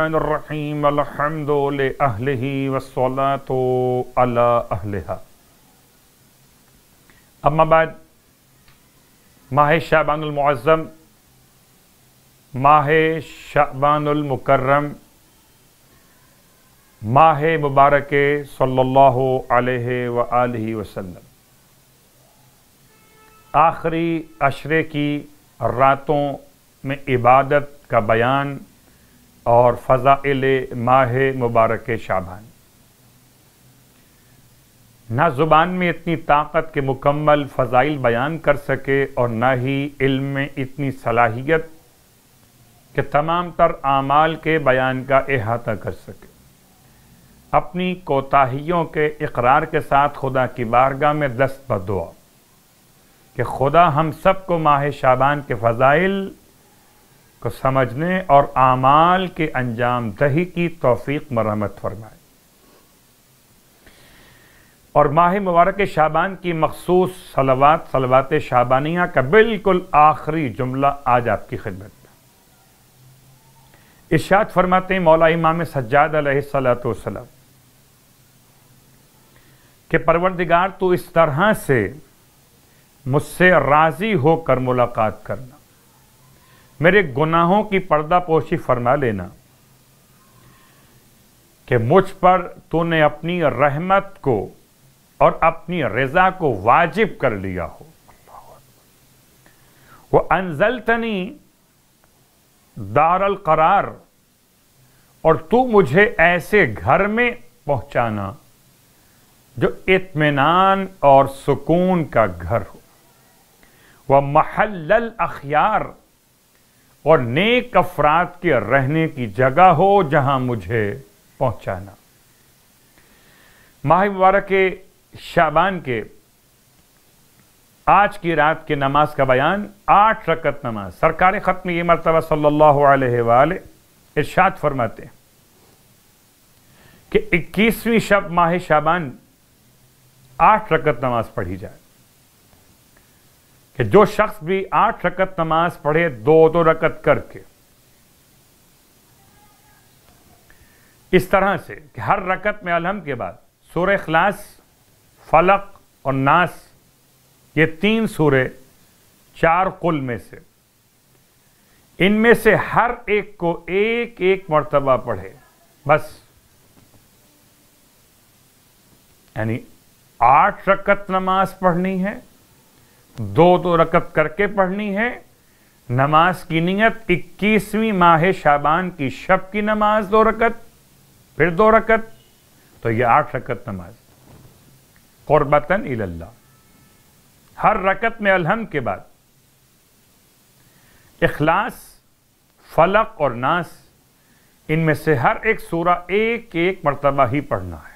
الرحمن الرحیم الحمد لأہلہ والصلاة علی اہلہا۔ اما بعد، ماہ شعبان المعظم، ماہ شعبان المکرم، ماہ مبارک صلی اللہ علیہ وآلہ وسلم، آخری عشرے کی راتوں میں عبادت کا بیان اور فضائل ماہ مبارک شعبان۔ نہ زبان میں اتنی طاقت کے مکمل فضائل بیان کر سکے اور نہ ہی علم میں اتنی صلاحیت کہ تمام تر اعمال کے بیان کا احاطہ کر سکے۔ اپنی کوتاہیوں کے اقرار کے ساتھ خدا کی بارگاہ میں دست بدعا کہ خدا ہم سب کو ماہ شعبان کے فضائل کو سمجھنے اور اعمال کے انجام دہی کی توفیق مرحمت فرمائے۔ اور ماہ مبارک شعبان کی مخصوص صلوات شعبانیہ کا بالکل آخری جملہ آج آپ کی خدمت میں ارشاد فرماتے ہیں مولا امام سجاد علیہ السلام کہ پروردگار تو اس طرح سے مجھ سے راضی ہو کر ملاقات کرنا، میرے گناہوں کی پردہ پوشی فرما لینا کہ مجھ پر تو نے اپنی رحمت کو اور اپنی رضا کو واجب کر لیا ہو۔ وَأَنزَلْتَنِي دار القرار، اور تو مجھے ایسے گھر میں پہنچانا جو اطمینان اور سکون کا گھر ہو، وَمَحَلَّ الْأَخْيَارِ، اور نیک افراد کے رہنے کی جگہ ہو جہاں مجھے پہنچانا۔ ماہ مبارک شعبان کے آج کی رات کی نماز کا بیان 8 رکعت نماز۔ سرکار ختم یہ مرتبہ صلی اللہ علیہ وآلہ ارشاد فرماتے ہیں کہ 21ویں شب ماہ شعبان 8 رکعت نماز پڑھی جائے، کہ جو شخص بھی 8 رکعت نماز پڑھے 2 رکعت کر کے، اس طرح سے کہ ہر رکعت میں الحمد کے بعد سورہ اخلاص، فلق اور ناس، یہ 3 سورے 4 قل میں سے، ان میں سے ہر ایک کو ایک مرتبہ پڑھے بس، یعنی 8 رکعت نماز پڑھنی ہے، 2 رکعت کر کے پڑھنی ہے۔ نماز کی نیت 21ویں ماہ شعبان کی شب کی نماز 2 رکعت، پھر 2 رکعت، تو یہ 8 رکعت نماز قربتاً الی اللہ۔ ہر رکعت میں الحمد کے بعد اخلاص، فلق اور ناس، ان میں سے ہر ایک سورہ ایک مرتبہ ہی پڑھنا ہے۔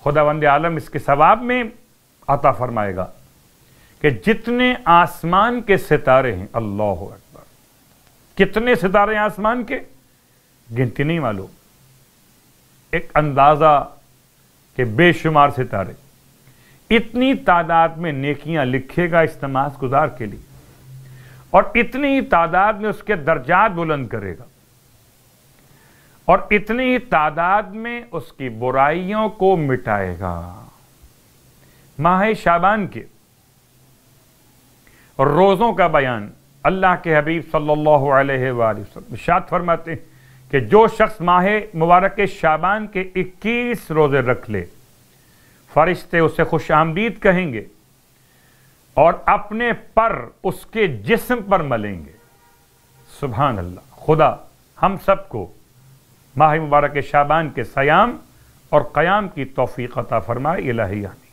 خداوند عالم اس کے ثواب میں عطا فرمائے گا کہ جتنے آسمان کے ستارے ہیں، اللہ اکبر، کتنے ستارے ہیں آسمان کے، گنتی نہیں معلوم، ایک اندازہ کہ بے شمار ستارے، اتنی تعداد میں نیکیاں لکھے گا اس نماز گزار کے لیے، اور اتنی ہی تعداد میں اس کے درجات بلند کرے گا، اور اتنی ہی تعداد میں اس کی برائیوں کو مٹائے گا۔ ماہ شعبان کے روزوں کا بیان اللہ کے حبیب صلی اللہ علیہ وآلہ وسلم ارشاد فرماتے ہیں کہ جو شخص ماہ مبارک شعبان کے 21 روزے رکھ لے، فرشتے اسے خوش آمدید کہیں گے اور اپنے پر اس کے جسم پر ملیں گے۔ سبحان اللہ۔ خدا ہم سب کو ماہ مبارک شعبان کے صیام اور قیام کی توفیق عطا فرمائے، الہی آمین۔